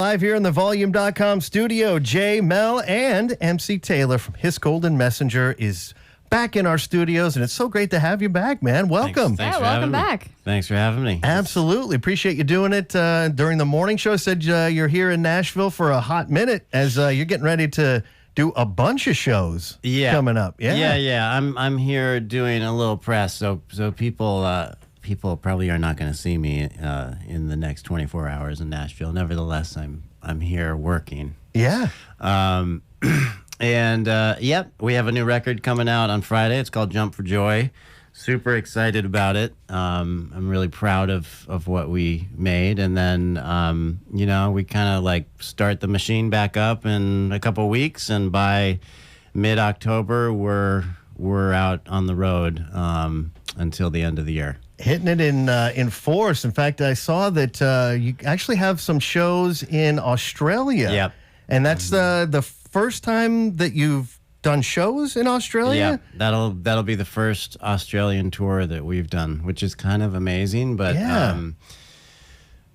live here in the Volume.com studio. Jay, Mel, and MC Taylor from His Golden Messenger is back in our studios, and it's so great to have you back, man. Welcome. Thanks for welcome having me. back. Thanks for having me. Absolutely. Appreciate you doing it during the morning show. Said you're here in Nashville for a hot minute as you're getting ready to do a bunch of shows coming up. Yeah. I'm here doing a little press, so people probably are not going to see me in the next 24 hours in Nashville. Nevertheless, I'm here working. Yeah. And we have a new record coming out on Friday. It's called Jump for Joy. Super excited about it. I'm really proud of what we made. And then, we kind of like start the machine back up in a couple weeks. And by mid-October, we're out on the road until the end of the year. Hitting it in force. In fact, I saw that you actually have some shows in Australia. Yep. And that's the first time that you've done shows in Australia? Yeah, that'll be the first Australian tour that we've done, which is kind of amazing. But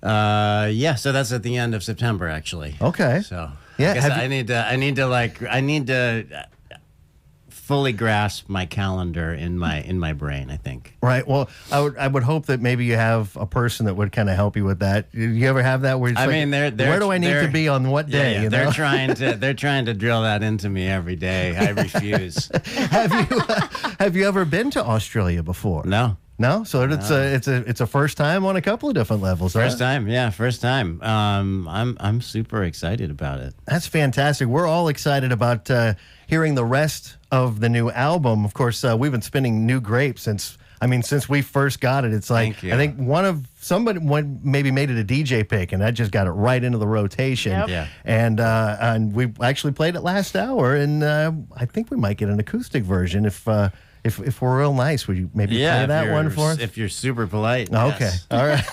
so that's at the end of September, actually. Okay. So yeah, I guess I need to fully grasp my calendar in my brain, I think. Right. Well, I would hope that maybe you have a person that would kind of help you with that. You ever have that where it's where do I need to be on what day? Yeah, they're trying to drill that into me every day. I refuse. Have you ever been to Australia before? No. No, so it's a first time on a couple of different levels. First time. I'm super excited about it. That's fantastic. We're all excited about hearing the rest of the new album. Of course, we've been spinning Nu-Grape since we first got it. It's like I think somebody maybe made it a DJ pick, and I just got it right into the rotation. Yep. Yeah. And we actually played it last hour, and I think we might get an acoustic version if we're real nice. Would you maybe play that one for us? If you're super polite. Okay. Yes. All right.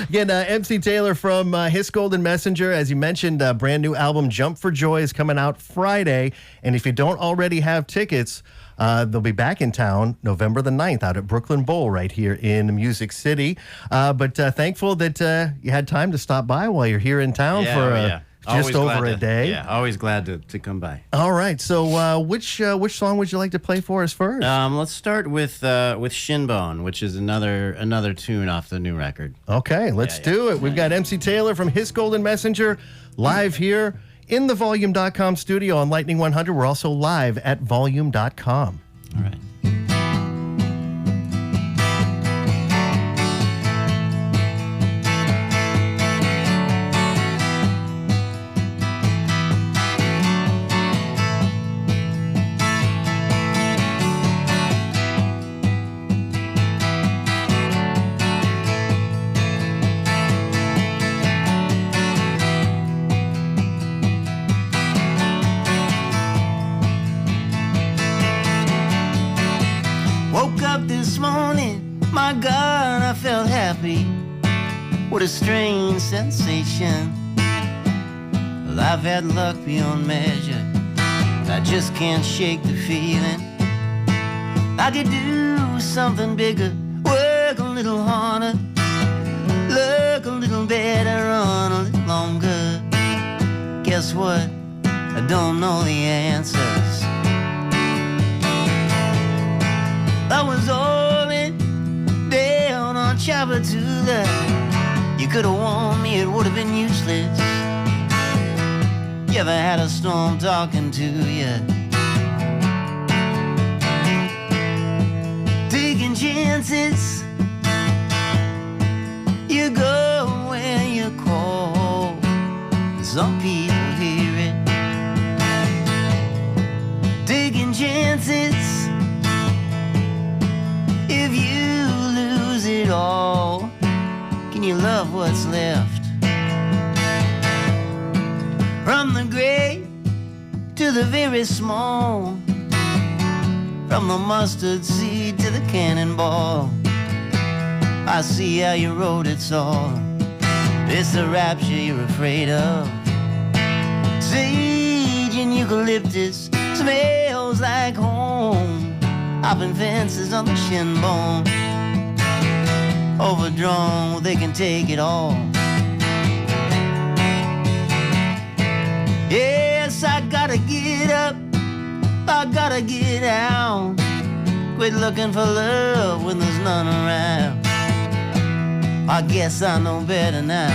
Again, MC Taylor from His Golden Messenger. As you mentioned, brand new album, Jump for Joy, is coming out Friday. And if you don't already have tickets, they'll be back in town November the 9th out at Brooklyn Bowl right here in Music City. But thankful that you had time to stop by while you're here in town just over a day. Yeah, always glad to come by. All right. So which song would you like to play for us first? Let's start with Shinbone, which is another tune off the new record. Okay, let's do it. We've got MC Taylor from His Golden Messenger live here in the Volume.com studio on Lightning 100. We're also live at Volume.com. All right. Woke up this morning, my God, I felt happy. What a strange sensation. Well, I've had luck beyond measure. I just can't shake the feeling. I could do something bigger, work a little harder, look a little better, run a little longer. Guess what? I don't know the answers. I was all in, down on Chabatula. You could have warned me, it would have been useless. You ever had a storm talking to you? Taking chances. You go where you call. Some people hear it. Taking chances. If you lose it all, can you love what's left? From the great to the very small, from the mustard seed to the cannonball, I see how you wrote it all. It's the rapture you're afraid of. Sage and eucalyptus smells like home. Hopping fences on the Shinbone, overdrawn, well, they can take it all. I gotta get out. Quit looking for love when there's none around. I guess I know better now.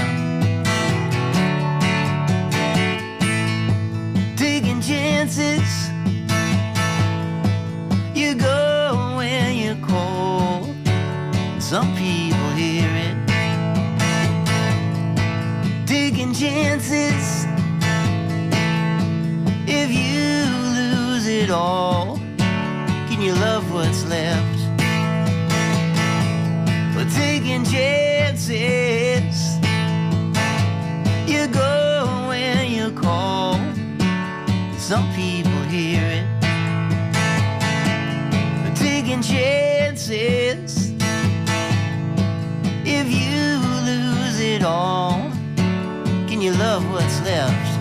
Taking chances. You go when you're cold. Some people hear it. Taking chances. If you lose it all, can you love what's left? But taking chances. You go when you call. Some people hear it. But taking chances. If you lose it all, can you love what's left?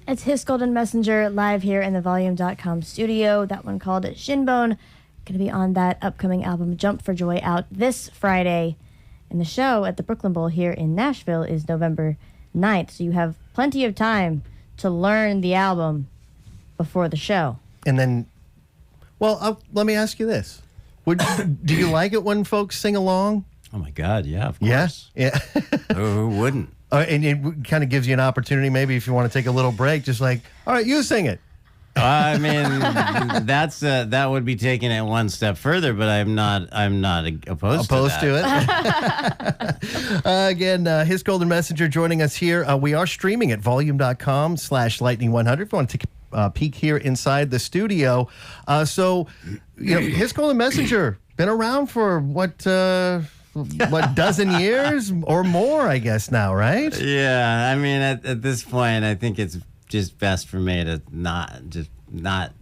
It's His Golden Messenger live here in the Volume.com studio. That one called Shinbone. Going to be on that upcoming album, Jump for Joy, out this Friday. And the show at the Brooklyn Bowl here in Nashville is November 9th. So you have plenty of time to learn the album before the show. And then, well, let me ask you this. Do you like it when folks sing along? Oh, my God, yeah, of course. Yeah. Who wouldn't? And it kind of gives you an opportunity, maybe if you want to take a little break, just like, all right, you sing it. I mean, that would be taking it one step further, but I'm not opposed to it. Again, His Golden Messenger joining us here. We are streaming at volume.com/lightning100 if you want to take a peek here inside the studio. So, His Golden Messenger, been around for what dozen years or more, I guess now, right? Yeah, I mean, at this point, I think it's just best for me to not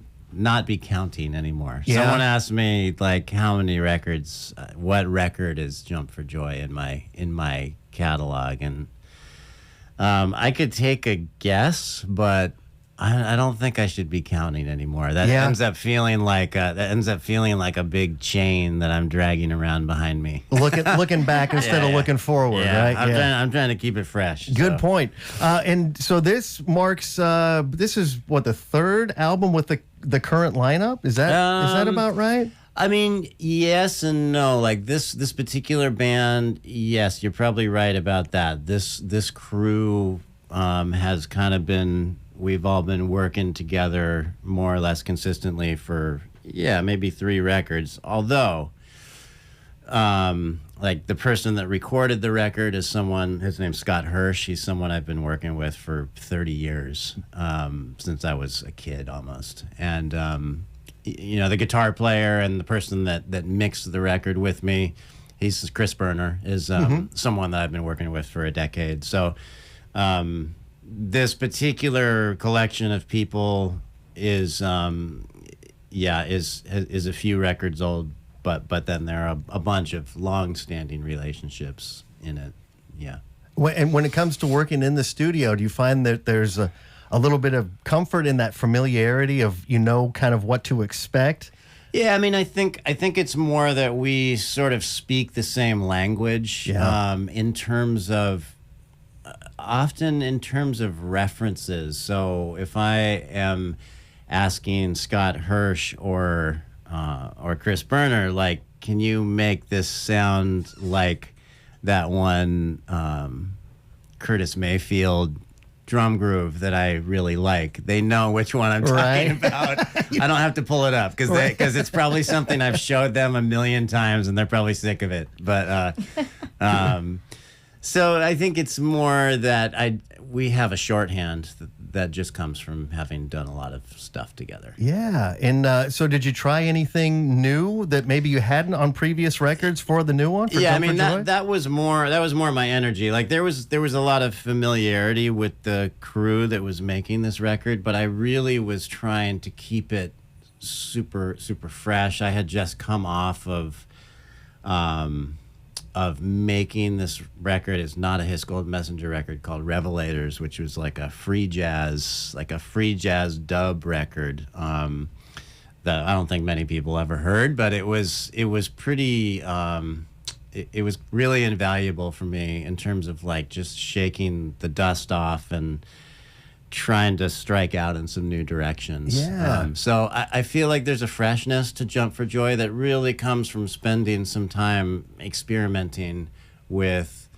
be counting anymore. Yeah. Someone asked me like how many records, what record is Jump for Joy in my catalog, and I could take a guess, but I don't think I should be counting anymore. That ends up feeling like a big chain that I'm dragging around behind me. Looking back instead of looking forward, right? I'm trying to keep it fresh. Good point. And so this marks this is what, the third album with the current lineup? Is that about right? I mean, yes and no. Like this particular band, yes, you're probably right about that. This crew has kind of been. We've all been working together more or less consistently for, maybe 3 records. Although, like the person that recorded the record is someone, his name's Scott Hirsch. He's someone I've been working with for 30 years, since I was a kid almost. And, the guitar player and the person that mixed the record with me, he's Chris Berner, is someone that I've been working with for a decade. So, this particular collection of people is a few records old, but then there are a bunch of long-standing relationships in it. Yeah. And when it comes to working in the studio, do you find that there's a little bit of comfort in that familiarity of kind of what to expect? Yeah, I mean, I think it's more that we sort of speak the same language in terms of. Often in terms of references. So if I am asking Scott Hirsch or Chris Berner, like, can you make this sound like that one Curtis Mayfield drum groove that I really like? They know which one I'm talking about. I don't have to pull it up because it's probably something I've showed them a million times and they're probably sick of it. But so I think it's more that we have a shorthand that just comes from having done a lot of stuff together. Yeah, and so did you try anything new that maybe you hadn't on previous records for the new one? Yeah, I mean that was more my energy. Like there was a lot of familiarity with the crew that was making this record, but I really was trying to keep it super super fresh. I had just come off of of making this record. Is not a His Golden Messenger record, called Revelators, which was like a free jazz dub record that I don't think many people ever heard, but it was pretty. It was really invaluable for me in terms of like just shaking the dust off and trying to strike out in some new directions. Yeah. So I feel like there's a freshness to Jump for Joy that really comes from spending some time experimenting with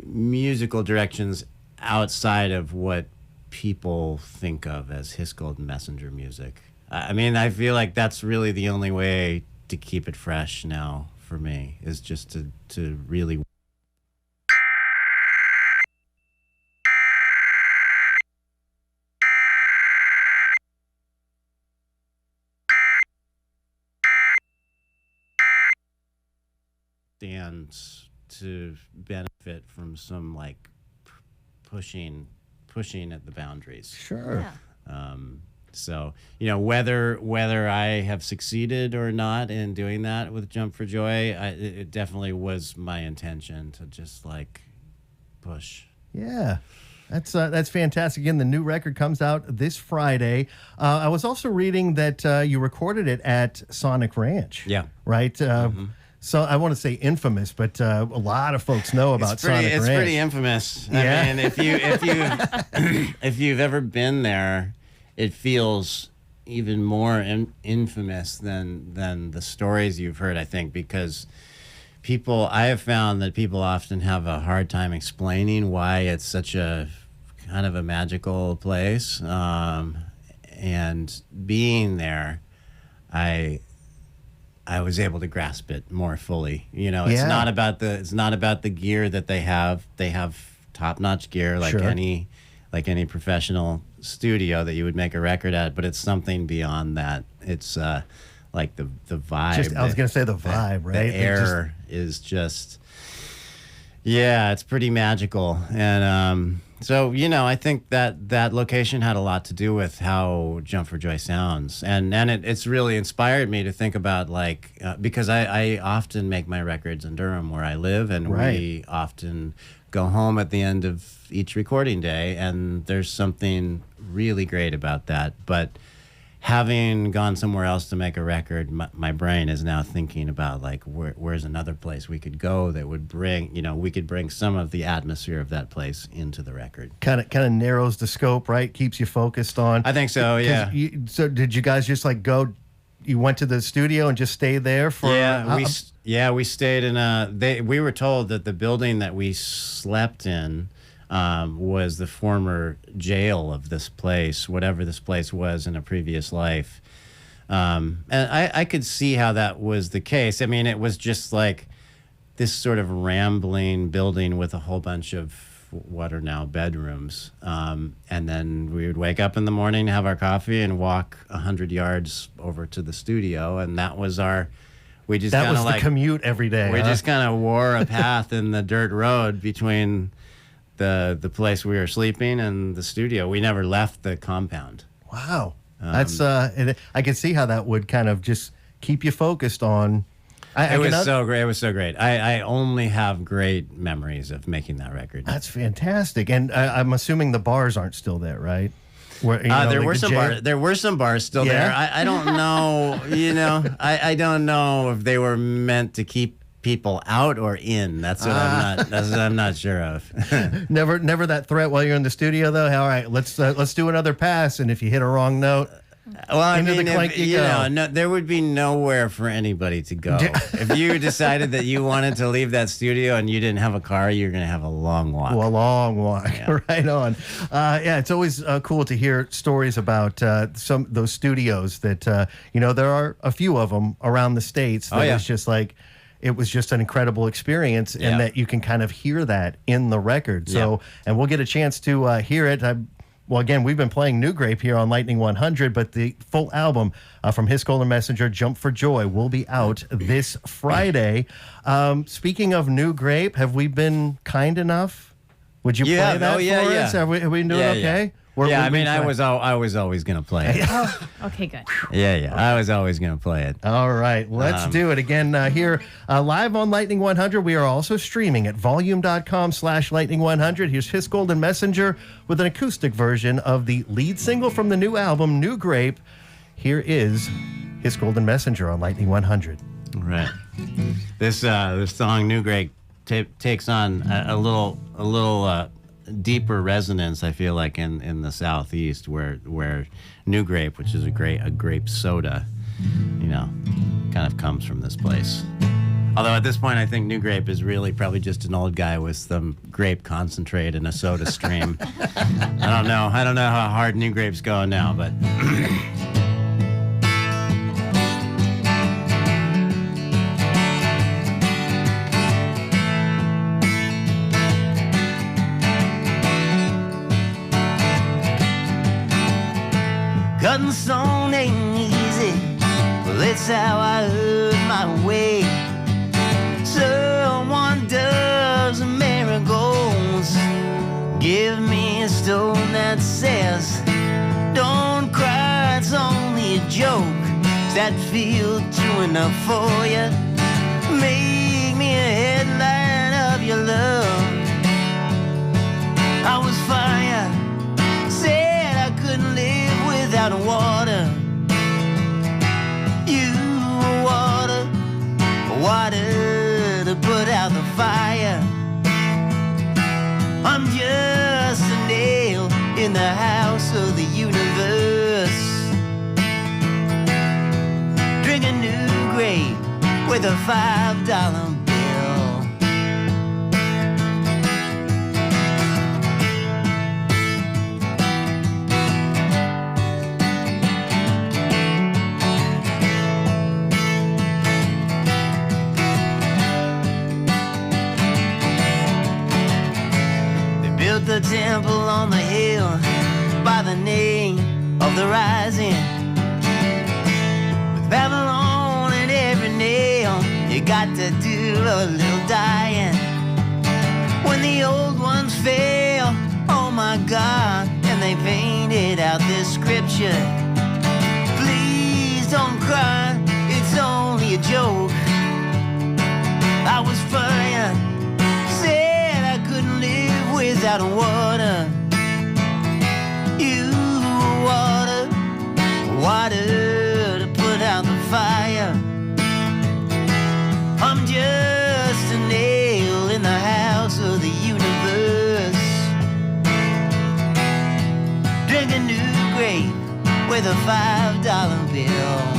musical directions outside of what people think of as His Golden Messenger music. I mean, I feel like that's really the only way to keep it fresh now for me, is just to really stand to benefit from some like pushing at the boundaries. Sure. Yeah. So, you know, whether I have succeeded or not in doing that with Jump for Joy, it definitely was my intention to just like push. Yeah. That's fantastic. Again, the new record comes out this Friday. I was also reading that you recorded it at Sonic Ranch. Yeah. Right? So I want to say infamous, but a lot of folks know about Sonic Ranch. It's pretty infamous. Yeah. I mean, if you've ever been there, it feels even more infamous than the stories you've heard, I think, because I have found that people often have a hard time explaining why it's such a kind of a magical place. And being there, I was able to grasp it more fully. You know, it's not about the gear that they have. They have top-notch gear like any professional studio that you would make a record at, but it's something beyond that. It's like the vibe. I was going to say the vibe, right? The air is just, it's pretty magical. And so, you know, I think that location had a lot to do with how Jump for Joy sounds. And it's really inspired me to think about, like, because I often make my records in Durham where I live, and we often go home at the end of each recording day, and there's something really great about that. But having gone somewhere else to make a record, my brain is now thinking about, like, where's another place we could go that would bring, you know, we could bring some of the atmosphere of that place into the record. Kind of narrows the scope, right? Keeps you focused on. I think so, yeah. So did you guys just like go? You went to the studio and just stayed there for? We stayed in we were told that the building that we slept in was the former jail of this place, whatever this place was in a previous life. And I could see how that was the case. I mean, it was just like this sort of rambling building with a whole bunch of what are now bedrooms. And then we would wake up in the morning, have our coffee, and walk 100 yards over to the studio. And that was the commute every day. We just kind of wore a path in the dirt road between the place we were sleeping and the studio. We never left the compound. Wow. That's I can see how that would kind of just keep you focused on. It was so great. It was so great. I only have great memories of making that record. That's fantastic. And I'm assuming the bars aren't still there, right? Where, there were some bars still there. I don't know. You know, I don't know if they were meant to keep people out or in. That's what I'm not sure of. Never that threat while you're in the studio, though. All right, let's do another pass, and if you hit a wrong note, well, I mean, there would be nowhere for anybody to go. If you decided that you wanted to leave that studio and you didn't have a car, you're going to have a long walk. Well, a long walk. Yeah. Right on. It's always cool to hear stories about some those studios that there are a few of them around the states. That it's just like. It was just an incredible experience, and that you can kind of hear that in the record. So, and we'll get a chance to hear it. Well, again, we've been playing Nu-Grape here on Lightning 100, but the full album from His Golden Messenger, Jump for Joy, will be out this Friday. Speaking of Nu-Grape, have we been kind enough? Would you play that for us? Are we doing okay? Yeah, I mean, I was always going to play it. Oh, okay, good. Yeah, I was always going to play it. All right, let's do it again here live on Lightning 100. We are also streaming at volume.com/Lightning100. Here's His Golden Messenger with an acoustic version of the lead single from the new album, Nu-Grape. Here is His Golden Messenger on Lightning 100. Right. This song Nu-Grape takes on a little deeper resonance, I feel like, in the Southeast, where Nu-Grape, which is a grape soda, kind of comes from this place. Although at this point, I think Nu-Grape is really probably just an old guy with some grape concentrate and a soda stream. I don't know how hard Nu-Grape's going now, but. Cutting stone ain't easy, well, it's how I earn my way. Someone does miracles. Give me a stone that says, don't cry, it's only a joke. Does that feel true enough for you? Make me a headline of your love. I was fire, said I couldn't live without water. You were water to put out the fire. I'm just a nail in the house of the universe. Drink a Nu-Grape with a $5 bill. The temple on the hill by the name of the rising. With Babylon in every nail, you got to do a little dying. When the old ones fail, oh my God, and they painted out this scripture. Please don't cry, it's only a joke. I was fire, said I couldn't live without water. You water to put out the fire. I'm just a nail in the house of the universe. Drink a Nu-Grape with a $5 bill.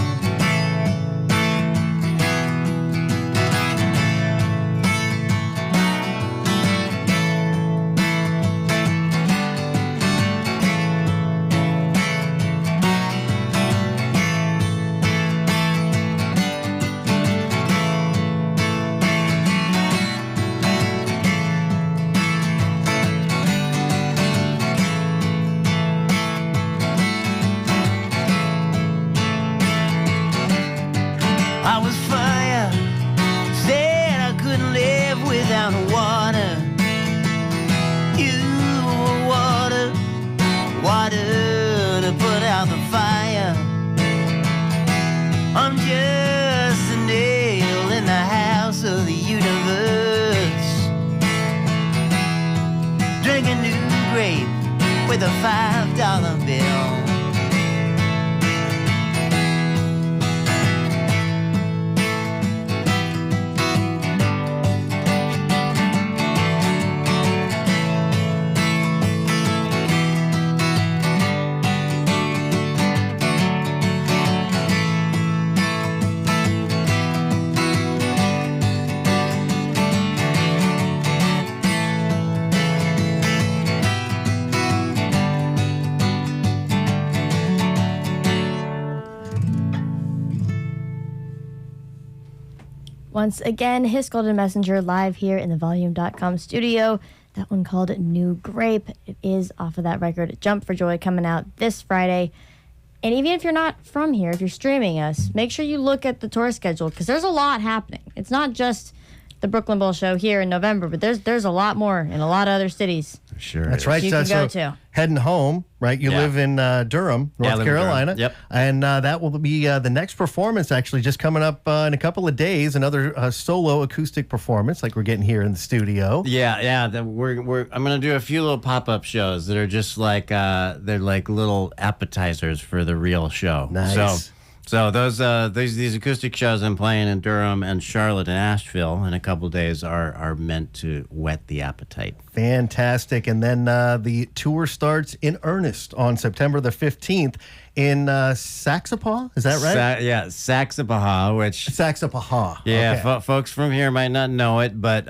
I was fire, said I couldn't live without water. You were water to put out the fire. I'm just a nail in the house of the universe. Drink a Nu-Grape with a $5 bill. Once again, His Golden Messenger live here in the Volume.com studio. That one called Nu-Grape. It is off of that record, Jump for Joy, coming out this Friday. And even if you're not from here, if you're streaming us, make sure you look at the tour schedule because there's a lot happening. It's not just the Brooklyn Bowl show here in November, but there's a lot more in a lot of other cities. Sure. That's right. You can go so to. heading home, right? You Yeah. live in Durham, Yeah, I North live in Durham. Carolina. Yep. And that will be the next performance actually just coming up in a couple of days. Another solo acoustic performance like we're getting here in the studio. Yeah. I'm gonna do a few little pop-up shows that are just like they're like little appetizers for the real show. Nice. So these acoustic shows I'm playing in Durham and Charlotte and Nashville in a couple of days are meant to whet the appetite. Fantastic. And then the tour starts in earnest on September the 15th in Saxapaw. Is that right? Saxapahaw, which Saxapahaw. yeah, Okay. folks from here might not know it, but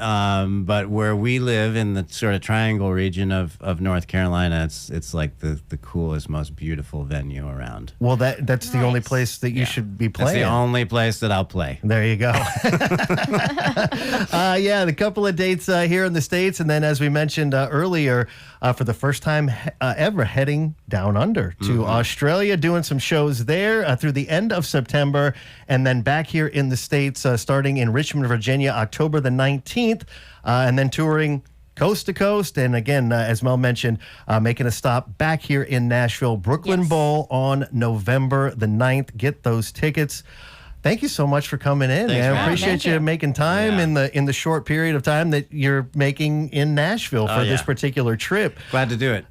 where we live in the sort of triangle region of North Carolina, it's like the coolest, most beautiful venue around. Well, that's the only Nice. place that you should be That's playing. the only place that I'll play. There you go. Yeah, the couple of dates here in the States. And then, as we mentioned earlier, for the first time ever, heading down under to Australia, doing some shows there through the end of September. And then back here in the States, starting in Richmond, Virginia, October the 19th, and then touring coast to coast. And again, as Mel mentioned, making a stop back here in Nashville, Brooklyn Yes. Bowl on November the 9th. Get those tickets. Thank you so much for coming in. Thanks, man. man. Appreciate Thank you you. making time Yeah. in the short period of time that you're making in Nashville for this yeah. particular trip. Glad to do it.